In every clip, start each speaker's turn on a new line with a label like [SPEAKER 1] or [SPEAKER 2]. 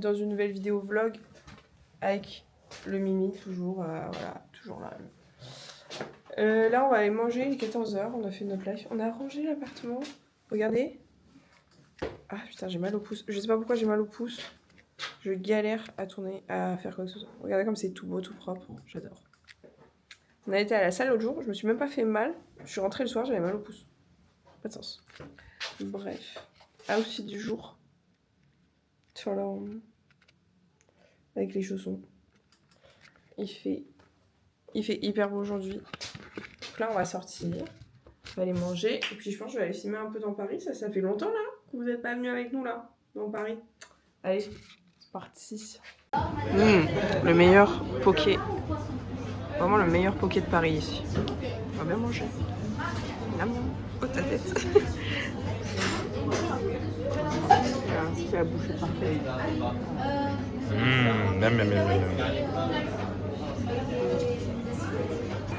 [SPEAKER 1] dans une nouvelle vidéo vlog avec le Mimi, toujours, voilà, toujours là. Là, on va aller manger, il est 14h, on a fait notre live. On a rangé l'appartement, regardez. Ah putain, j'ai mal au pouce. Je sais pas pourquoi j'ai mal au pouce. Je galère à tourner, à faire quoi que ce soit. Regardez comme c'est tout beau, tout propre, j'adore. On a été à la salle l'autre jour, je me suis même pas fait mal. Je suis rentrée le soir, j'avais mal au pouce. Pas de sens. Bref, outfit du jour. Avec les chaussons. Il fait hyper beau aujourd'hui. Donc là, on va sortir. On va aller manger. Et puis, je pense que je vais aller filmer un peu dans Paris. Ça fait longtemps, là, que vous n'êtes pas venus avec nous, là, dans Paris. Allez, c'est parti. Le meilleur poké. Vraiment le meilleur poké de Paris, ici. On va bien manger. Miam, oh, ta tête. C'est la bouche parfaite.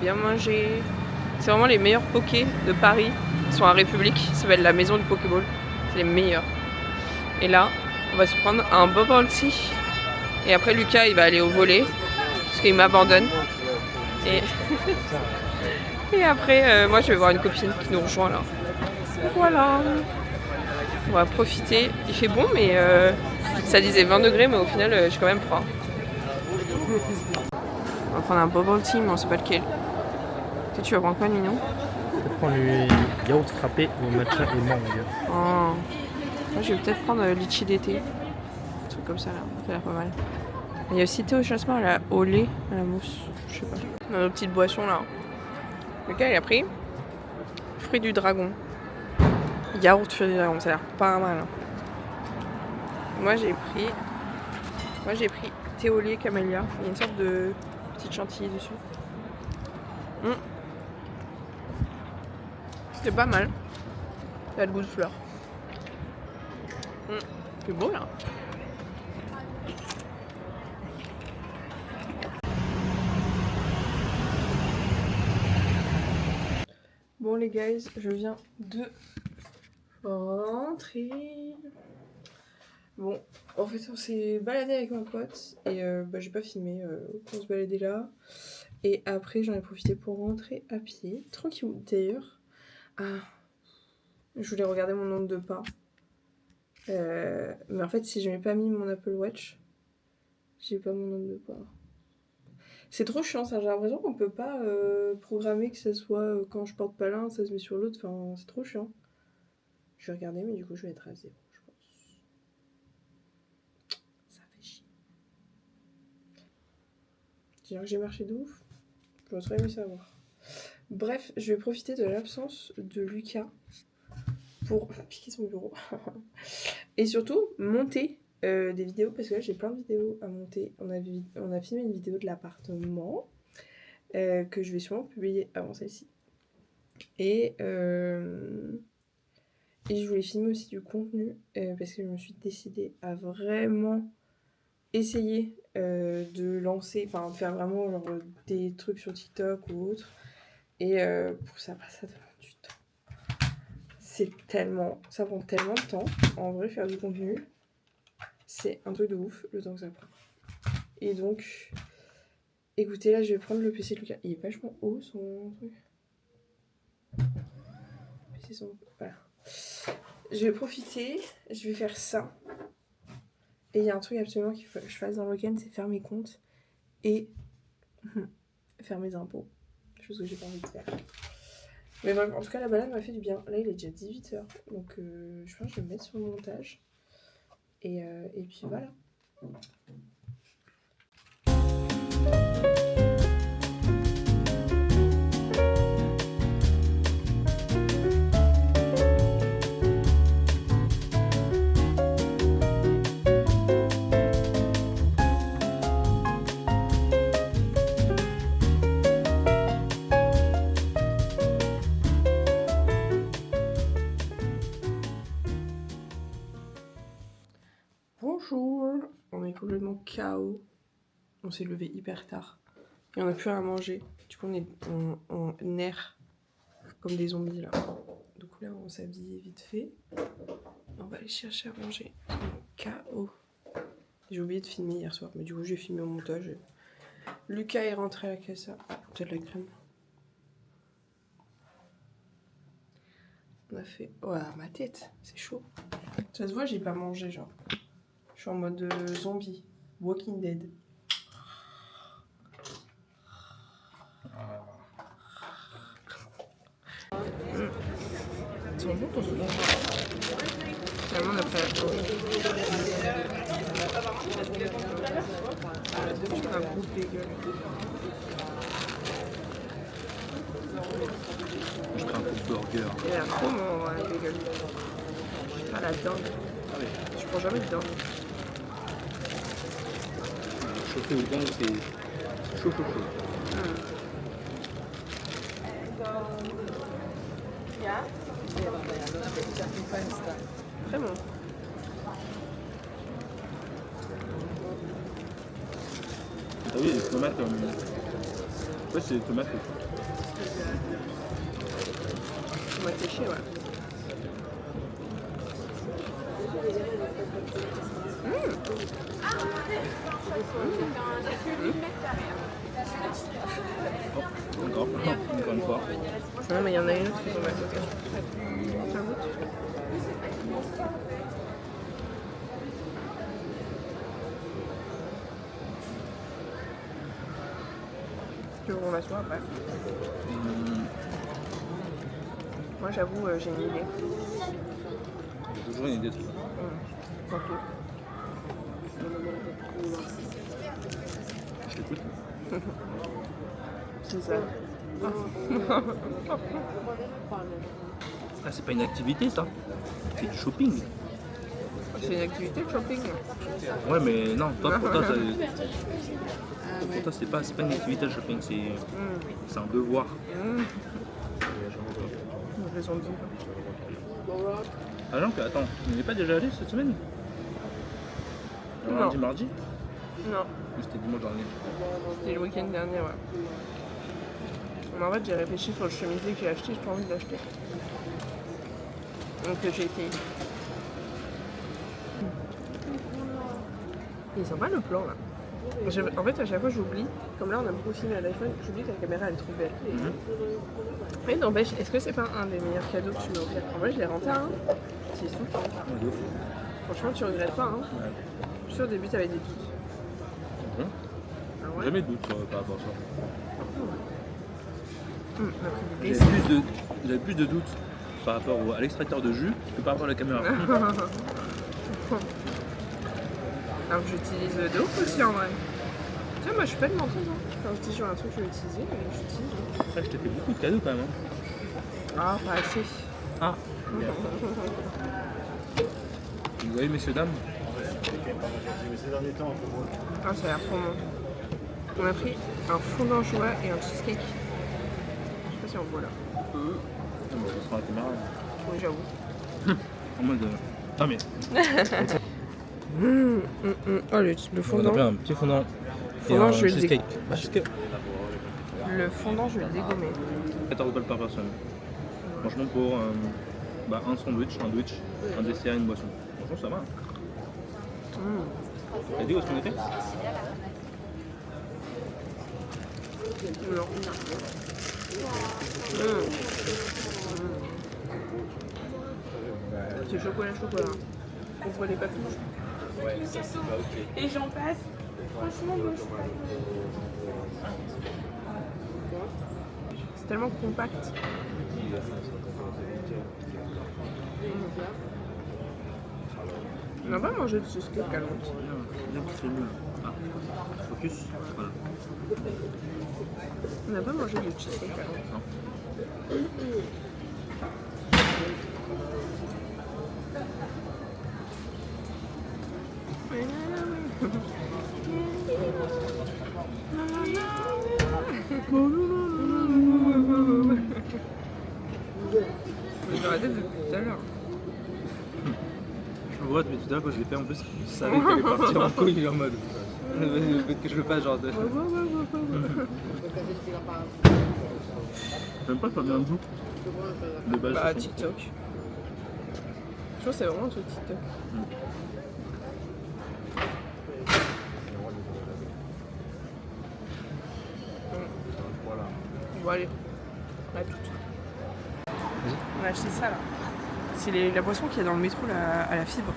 [SPEAKER 1] Bien manger. C'est vraiment les meilleurs pokés de Paris. Ils sont à République. Ça s'appelle la maison du Pokéball. C'est les meilleurs. Et là, on va se prendre un bubble tea. Et après, Lucas, il va aller au volley. Parce qu'il m'abandonne. Et après, moi, je vais voir une copine qui nous rejoint là. Voilà. On va profiter. Il fait bon, mais ça disait 20 degrés, mais au final, j'ai quand même froid. On va prendre un bubble tea, mais on sait pas lequel. Tu vas prendre quoi, Mignon?
[SPEAKER 2] Je vais prendre le yaourt frappé au matcha et mangue.
[SPEAKER 1] Oh. Moi, je vais peut-être prendre litchi d'été. Un truc comme ça, là. Ça a l'air pas mal. Il y a aussi thé au jasmin au lait, à la mousse. Je sais pas. On a nos petites boissons là. Le gars, il a pris fruit du dragon. Yaourt fruit du dragon, ça a l'air pas mal. Hein. Moi, j'ai pris thé au lait camélia. Il y a une sorte de petite chantilly dessus. C'est pas mal. Il a le goût de fleurs. C'est beau là. Bon les guys, je viens de rentrer. Bon, en fait on s'est baladé avec mon pote et j'ai pas filmé pour se balader là. Et après j'en ai profité pour rentrer à pied, tranquille d'ailleurs. Ah, je voulais regarder mon nombre de pas. Mais en fait si je n'ai pas mis mon Apple Watch, j'ai pas mon nombre de pas. C'est trop chiant ça, j'ai l'impression qu'on peut pas programmer que ça soit quand je porte pas l'un, ça se met sur l'autre, enfin c'est trop chiant. Je vais regarder mais du coup je vais être à 0 je pense. Ça fait chier. C'est-à-dire que j'ai marché de ouf, j'aurais aimé savoir. Bref, je vais profiter de l'absence de Lucas pour piquer son bureau. Et surtout monter des vidéos parce que là j'ai plein de vidéos à monter. On a filmé une vidéo de l'appartement que je vais sûrement publier avant celle-ci. Et je voulais filmer aussi du contenu parce que je me suis décidée à vraiment essayer de lancer, enfin de faire vraiment genre, des trucs sur TikTok ou autre. Et pour ça demande du temps. Ça prend tellement de temps. En vrai, faire du contenu, c'est un truc de ouf le temps que ça prend. Et donc, écoutez, là, je vais prendre le PC de Lucas. Il est vachement haut, son truc. Voilà. Je vais profiter, je vais faire ça. Et il y a un truc absolument qu'il faut que je fasse dans le week-end, c'est faire mes comptes et faire mes impôts. Chose que j'ai pas envie de faire. Mais bref, en tout cas, la balade m'a fait du bien. Là, il est déjà 18h. Donc, je pense que je vais me mettre sur le montage. Et puis voilà. Bonjour. On est complètement KO. On s'est levé hyper tard. Et on n'a plus rien à manger. Du coup, on est en nerfs. Comme des zombies là. Du coup, là, on s'habille vite fait. On va aller chercher à manger. KO. J'ai oublié de filmer hier soir, mais du coup j'ai filmé au montage. Lucas est rentré à la caisse. Ah, peut-être la crème. On a fait... Oh, ma tête, c'est chaud. Ça se voit, j'ai pas mangé, genre. Je suis en mode zombie. Walking Dead. Ils sont bons ton souffle. Finalement, on a pris la chose. Je fais un gros bagel.
[SPEAKER 2] Je prends un coup de burger.
[SPEAKER 1] Il a trop mon bagel. Pas la dinde.
[SPEAKER 2] Ah oui.
[SPEAKER 1] Je prends jamais de dinde.
[SPEAKER 2] Chauffé au gaz, c'est chaud.
[SPEAKER 1] Très bon.
[SPEAKER 2] Ah oui, les tomates. Ouais, c'est des tomates.
[SPEAKER 1] Tomate séchée, ouais.
[SPEAKER 2] Encore une fois.
[SPEAKER 1] Non, mais il y en a une autre qui tombe à côté. Ça goûte. Tu veux qu'on m'assoie après? Moi, j'avoue, j'ai une idée.
[SPEAKER 2] J'ai toujours une idée de ça.
[SPEAKER 1] Tantôt.
[SPEAKER 2] Je t'écoute.
[SPEAKER 1] C'est ça.
[SPEAKER 2] Ah, c'est pas une activité ça. C'est du shopping.
[SPEAKER 1] C'est une activité de shopping.
[SPEAKER 2] Ouais, mais non, toi, pour toi, c'est pas une activité de shopping, c'est un devoir.
[SPEAKER 1] Raison de vivre.
[SPEAKER 2] Ah non, attends, on n'est pas déjà allé cette semaine?
[SPEAKER 1] Non.
[SPEAKER 2] Lundi, mardi?
[SPEAKER 1] Non,
[SPEAKER 2] Ou c'était dimanche dernier?
[SPEAKER 1] c'était le week-end dernier, ouais. Mais en fait, j'ai réfléchi sur le chemisier que j'ai acheté, j'ai pas envie de l'acheter. Donc j'ai essayé. Il est sympa le plan là. En fait, à chaque fois, j'oublie. Comme là, on a beaucoup filmé à l'iPhone, j'oublie que la caméra elle est trop belle. Mais n'empêche, est-ce que c'est pas un des meilleurs cadeaux que tu m'as offert? En vrai, je l'ai rentré à un. C'est sous. Franchement, tu regrettes pas, hein?
[SPEAKER 2] Ouais.
[SPEAKER 1] Je suis sûre au début, t'avais des doutes. Ah ouais?
[SPEAKER 2] Jamais de doute par rapport à ça.
[SPEAKER 1] On a pris des
[SPEAKER 2] J'avais plus de doutes par rapport à l'extracteur de jus que par rapport à la caméra.
[SPEAKER 1] Alors que j'utilise de ouf aussi en vrai. Tu sais, moi je suis pas de menteuse. Hein. Quand je dis sur un truc que je vais utiliser, j'utilise.
[SPEAKER 2] Ça, je t'ai fait beaucoup de cadeaux quand même. Hein.
[SPEAKER 1] Ah, pas assez.
[SPEAKER 2] Ah. Vous voyez, messieurs, dames?
[SPEAKER 1] Ah, ça a l'air trop bon. On a pris un fondant au chocolat et un cheesecake. Je sais pas si on voit là.
[SPEAKER 2] Ça sera la caméra.
[SPEAKER 1] Oui, j'avoue.
[SPEAKER 2] En mode. Ah, mais.
[SPEAKER 1] Oh, le
[SPEAKER 2] On a
[SPEAKER 1] fondant.
[SPEAKER 2] pris un petit fondant.
[SPEAKER 1] Fondant,
[SPEAKER 2] et
[SPEAKER 1] je
[SPEAKER 2] un
[SPEAKER 1] vais le
[SPEAKER 2] cheesecake. Bah, cheesecake.
[SPEAKER 1] Le fondant, je vais le dégommer.
[SPEAKER 2] 14 balles par personne. Franchement, pour un sandwich, un dessert et une boisson. Franchement, ça va. T'as dit où est-ce qu'on était?
[SPEAKER 1] Non. C'est chocolat. Ouvre les papilles. Et j'en passe. Franchement, moi, c'est tellement compact. On n'a pas mangé de cheesecake à l'autre.
[SPEAKER 2] Bien que c'est mieux. Ah, focus. Voilà.
[SPEAKER 1] On n'a pas mangé de cheesecake à l'autre.
[SPEAKER 2] Non.
[SPEAKER 1] Mais j'ai arrêté depuis tout à l'heure.
[SPEAKER 2] Je vois, mais tout à l'heure quand je l'ai fait en plus, je savais qu'elle allait partir en couille en mode. Le fait que je le fasse genre de. Même pas, ça vient d'où? De base.
[SPEAKER 1] Bah, TikTok. Je pense que c'est vraiment un truc TikTok. Bon, allez. On a tout. On a acheté ça là. C'est la boisson qu'il y a dans le métro là, à la fibre.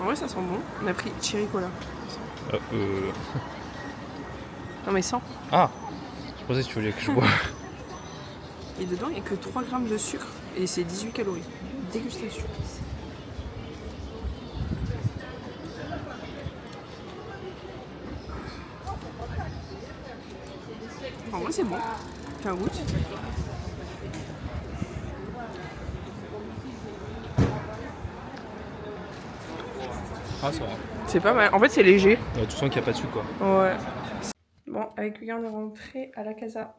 [SPEAKER 1] En vrai, ça sent bon. On a pris Cherry Cola. Non, mais sans.
[SPEAKER 2] Ah, je pensais que tu voulais que je bois.
[SPEAKER 1] Et dedans, il n'y a que 3 grammes de sucre et c'est 18 calories. Dégustation. En vrai, c'est bon. Fais un goût.
[SPEAKER 2] Ah, ça va.
[SPEAKER 1] C'est pas mal. En fait, c'est léger.
[SPEAKER 2] Tu sens qu'il n'y a pas de sucre, quoi.
[SPEAKER 1] Ouais. Bon, avec Lucas, on est rentré à la casa.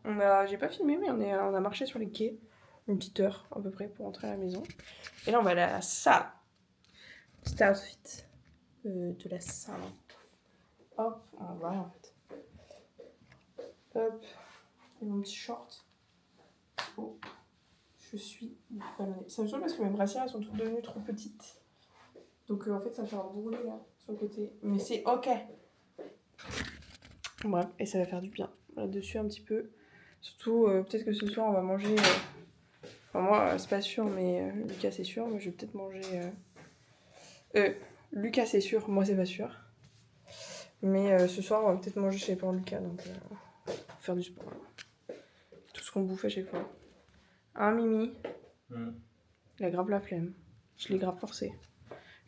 [SPEAKER 1] J'ai pas filmé, mais on a marché sur les quais. Une petite heure, à peu près, pour rentrer à la maison. Et là, on va aller à la salle. Petit outfit de la salle. Hop, on va en fait. Hop, et mon petit short. Oh, je suis ballonnée. Ça me saoule parce que mes brassières, elles sont toutes devenues trop petites. Donc en fait, ça me fait un bourrelet là, sur le côté. Mais c'est ok. Bref, et ça va faire du bien. Là-dessus un petit peu. Surtout, peut-être que ce soir, on va manger... Enfin, moi, c'est pas sûr, mais Lucas, c'est sûr. Moi, je vais peut-être manger... Lucas, c'est sûr. Moi, c'est pas sûr. Mais ce soir, on va peut-être manger chez Paul Lucas. Donc, pour faire du sport. Tout ce qu'on bouffe à chaque fois. Hein, Mimi? Il a grave la flemme. Je l'ai grave forcé.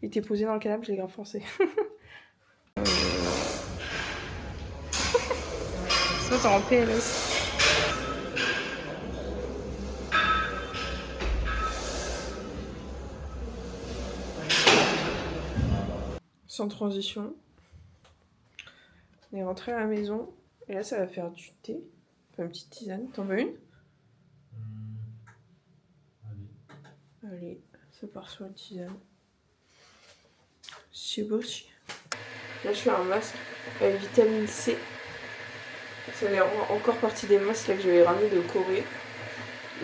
[SPEAKER 1] Il était posé dans le canapé, je l'ai grave forcé. Ça, t'es en PLS. Sans transition. On est rentré à la maison. Et là, ça va faire du thé. Enfin, une petite tisane. T'en veux une? Allez, ça part sur la tisane. C'est beau aussi. Là, je fais un masque avec vitamine C. Ça fait encore partie des masques là, que j'avais ramené de Corée.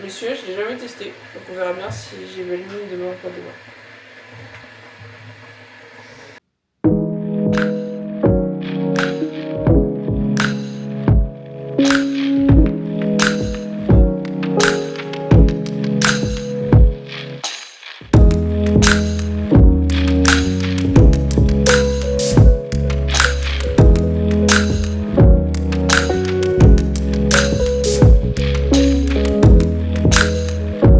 [SPEAKER 1] Mais celui-là, je l'ai jamais testé. Donc on verra bien si j'ai le mine demain ou pas demain.